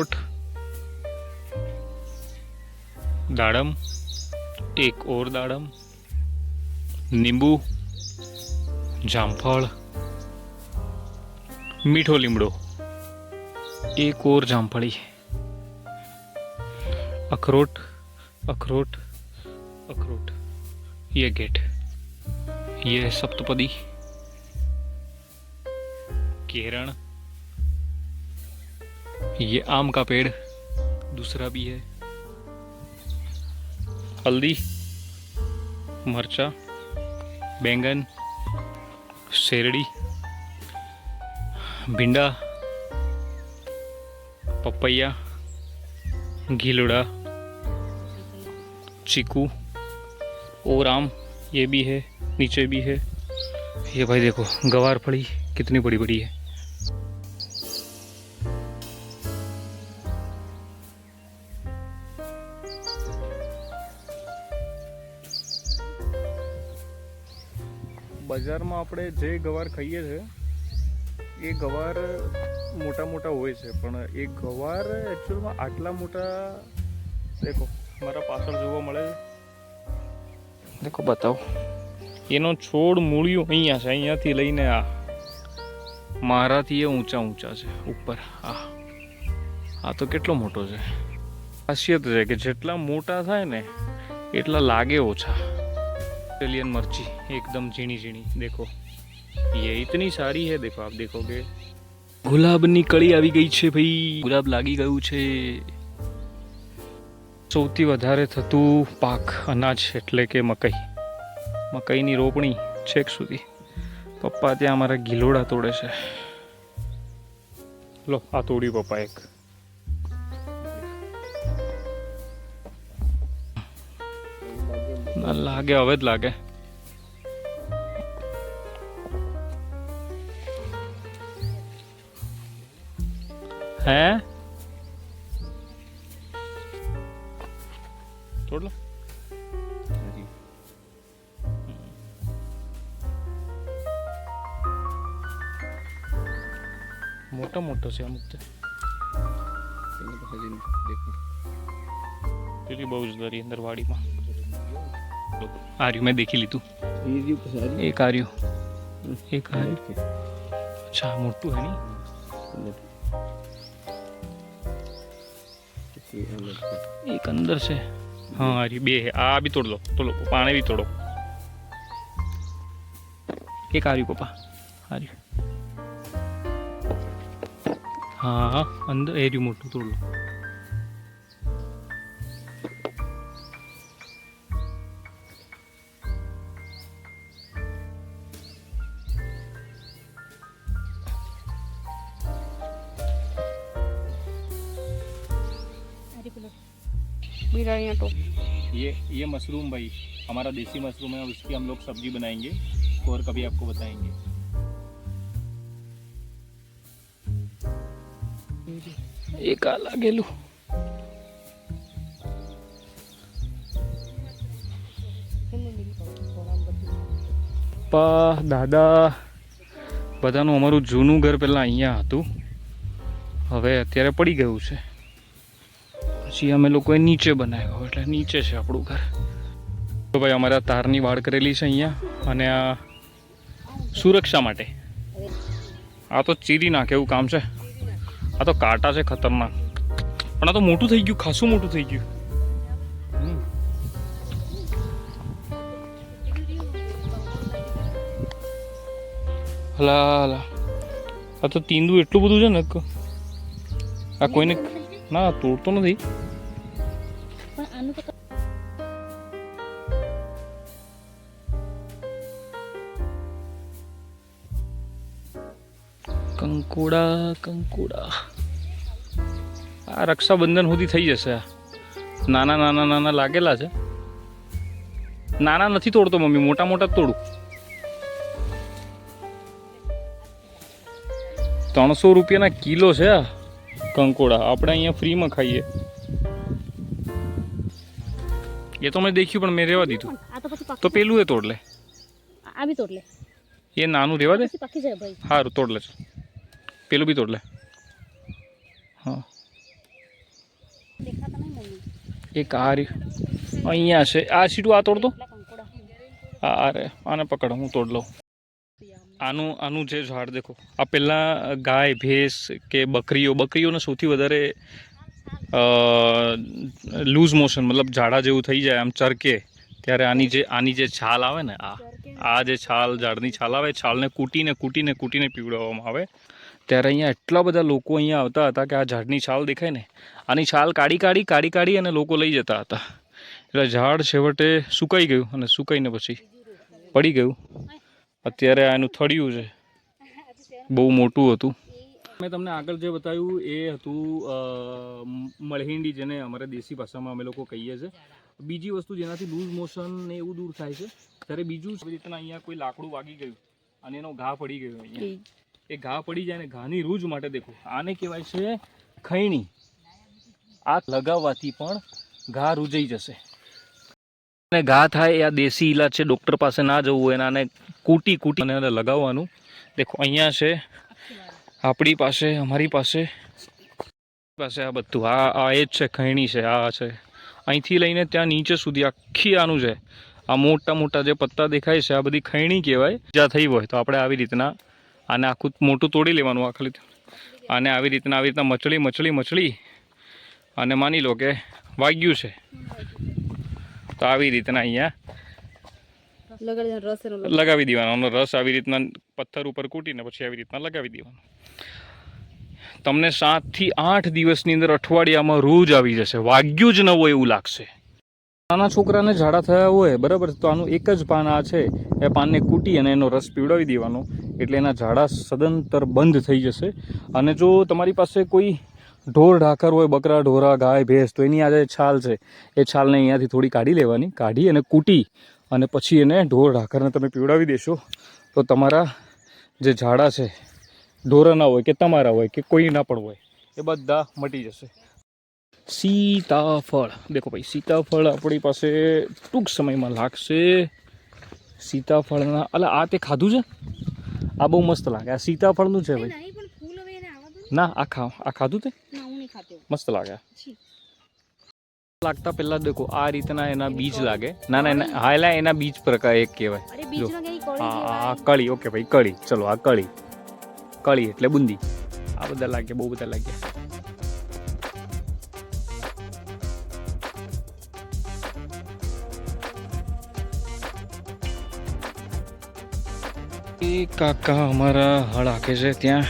अखरोट, दाड़म, एक और दाड़म, नींबू, जामफल, मीठो लीमड़ो, एक और जामफड़ी, अखरोट अखरोट अखरोट, ये गेट, ये सप्तपदी, केरण, ये आम का पेड़ दूसरा भी है, हल्दी, मरचा, बैंगन, शेरड़ी, भिंडा, पपैया, घिलुड़ा, चीकू और आम, ये भी है, नीचे भी है। ये भाई देखो गवार फली कितनी बड़ी बड़ी है। बजार में આપણે જે ગવાર ખાઈએ છે એ ગવાર મોટા મોટા હોય છે, પણ એ ગવાર એકચ્યુઅલમાં આટલા મોટા देखो મારા પાછળ જોવા મળે છે, देखो बताओ એનો છોડ મૂળિયું અહીંયા છે, અહીંયાથી લઈને મારાથી એ ઊંચા ઊંચા છે ઉપર। આ તો કેટલો મોટો છે। ખાસિયત છે કે જેટલા મોટા થાય ને એટલા લાગે ઓછા। ऑस्ट्रेलियन मर्ची एकदम झीणी झीणी, देखो ये इतनी सारी है। देखो आप देखोगे गुलाबनी कड़ी આવી ગઈ છે ભાઈ, ગુલાબ લાગી ગયું છે। સૌથી વધારે થતું પાક અનાજ એટલે કે મકાઈ, મકાઈની રોપણી છેક સુધી। પપ્પા ત્યાં અમારા ગિલોડા તોડે છે। લો આ તોડી પપ્પા એક। ના લાગે, હવે જ લાગે। હે તોડ લો। મોટો મોટો છે અમુક તો, પેલી બહુ જ દરી અંદર વાડીમાં। आर्यू मैं देखी ली तू एक आर्यू, एक आर्यू, अच्छा मोटू है नहीं, एक अंदर से। हाँ आर्यू बे है। आ भी तोड़ लो, तोड़ो पानी भी तोड़ो। एक आर्यू पापा, आर्यू। हाँ हाँ अंदर एरियो मोटू तोड़ लो। तो ये मशरूम भाई हमारा देसी मशरूम है, उसकी हम लोग सब्जी बनाएंगे और कभी आपको बताएंगे। एक आ लागेलू પપ્પા દાદા બધાનું અમારું જૂનું ઘર પહેલાં અહીંયા હતું, હવે અત્યારે પડી ગયું છે। પછી અમે લોકોએ નીચે બનાવ્યો, એટલે નીચે છે આપણું ઘર। તો ભાઈ અમારે તારની વાડ કરેલી છે અહીંયા, અને આ સુરક્ષા માટે। આ તો ચીરી નાખે એવું કામ છે। આ તો કાંટા છે ખતરનાક, પણ આ તો મોટું થઈ ગયું, ખાસું મોટું થઈ ગયું। હલા હલા આ તો તીંદું એટલું બધું છે ને, આ કોઈને ના તોડતો નથી। કંકોડા કંકોડા આ રક્ષાબંધન સુધી થઈ જશે। નાના નાના નાના લાગેલા છે, નાના નથી તોડતો મમ્મી, મોટા મોટા તોડું। 300 રૂપિયાના કિલો છે આ કંકોડા, આપણે અહીંયા ફ્રીમાં ખાઈએ। ये तो मैं देखी, पर मैं रेवा दी तू तो पेलू है तोड़ ले, आ भी तोड़ ले, ये नानू रेवा दे। पकी जाए भाई। हाँ तोड़ ले, पेलू भी तोड़ ले। हाँ દેખાતા નહીં મમ્મી. એક આ અહીંયા છે. આ સીટું આ તોડતો. એટલા કંકોડા. આ રે આને પકડો, હું તોડ લઉં. આનું જે ઝાડ દેખો, આ પહેલાં ગાય ભેંસ કે બકરીઓને સૌથી વધારે લૂઝ મોશન મતલબ ઝાડા જેવું થઈ જાય આમ ચરકે, ત્યારે આની જે છાલ આવે ને આ જે છાલ ઝાડની છાલ આવે, છાલને કૂટીને પીવડાવવામાં આવે. ત્યારે અહીંયા એટલા બધા લોકો અહીંયા આવતા હતા કે આ ઝાડની છાલ દેખાય ને, આની છાલ કાઢી અને લોકો લઈ જતા હતા. એટલે ઝાડ છેવટે સુકાઈ ગયું અને સુકાઈને પછી પડી ગયું. અત્યારે આનું થળિયું છે, બહુ મોટું હતું. મેં તમને આગળ જે બતાવ્યું એ હતું મળહિંડી, જેને અમારા દેશી ભાષામાં અમે લોકો કહીએ છીએ. બીજી વસ્તુ જેનાથી લૂઝ મોશન ને એવું દૂર થાય છે. ત્યારે બીજું આવી રીતના અહીંયા કોઈ લાકડું વાગી ગયું અને એનો ઘા પડી ગયો, અહીંયા એ ઘા પડી જાય ને ઘાની રૂજ માટે દેખો, આને કહેવાય છે ખૈણી. આ લગાવવાથી પણ ઘા રૂજાઈ જશે. અને ઘા થાય એ આ દેશી ઈલાજ છે. ડૉક્ટર પાસે ના જવું હોય, આને કૂટી અને લગાવવાનું. દેખો અહીંયા છે આપણી પાસે, અમારી પાસે આ બધું આ એ જ છે, ખૈણી છે, આ છે. અહીંથી લઈને ત્યાં નીચે સુધી આખી આનું છે. આ મોટા જે પત્તા દેખાય છે આ બધી ખૈણી કહેવાય. જ્યાં થઈ હોય તો આપણે આવી રીતના આને આખું મોટું તોડી લેવાનું. આ ખાલી આને આવી રીતના મચળી અને માની લો કે વાગ્યું છે તો આવી રીતના અહીંયા લગાવી દેવાનો. રસ આવી રીતના પથ્થર ઉપર કૂટીને પછી આવી રીતના લગાવી દેવાનો. તમને 7 થી 8 દિવસની અંદર અઠવાડિયામાં રોજ આવી જશે. વાગ્યું જ ન હોય એવું લાગશે. નાના છોકરાને ઝાડા થયા હોય બરાબર, તો આનું એક જ પાન આ છે, એ પાનને કૂટી અને એનો રસ પીવડાવી દેવાનો, એટલે એના ઝાડા સદંતર બંધ થઈ જશે. અને જો તમારી પાસે કોઈ ઢોર ઢાકર હોય, બકરા ઢોરા ગાય ભેંસ, તો એની આ જે છાલ છે એ છાલને અહીંયાથી થોડી કાઢી લેવાની. કાઢી અને કૂટી અને પછી એને ઢોર ઢાકરને તમે પીવડાવી દેશો તો તમારા જે ઝાડા છે, ઢોરના હોય કે તમારા હોય કે કોઈના પણ હોય, એ બધા મટી જશે. સીતાફળ દેખો ભાઈ, સીતાફળ આપણી પાસે ટૂંક સમયમાં લાગશે. સીતાફળના આ તે ખાધું છે, આ બહુ મસ્ત લાગે. આ સીતાફળનું છે ભાઈ. ના આ ખાધું તે મસ્ત લાગે. લાગતા પહેલા દેખો આ રીતના એના બીજ લાગે. ના એના બીજ પ્રકાર એક કહેવાય. જો આ કળી. ઓકે ભાઈ, કળી. ચલો આ કળી એટલે બુંદી. આ બધા લાગે, બહુ બધા લાગે. એ કાકા અમારા હળ હાકે છે ત્યાં.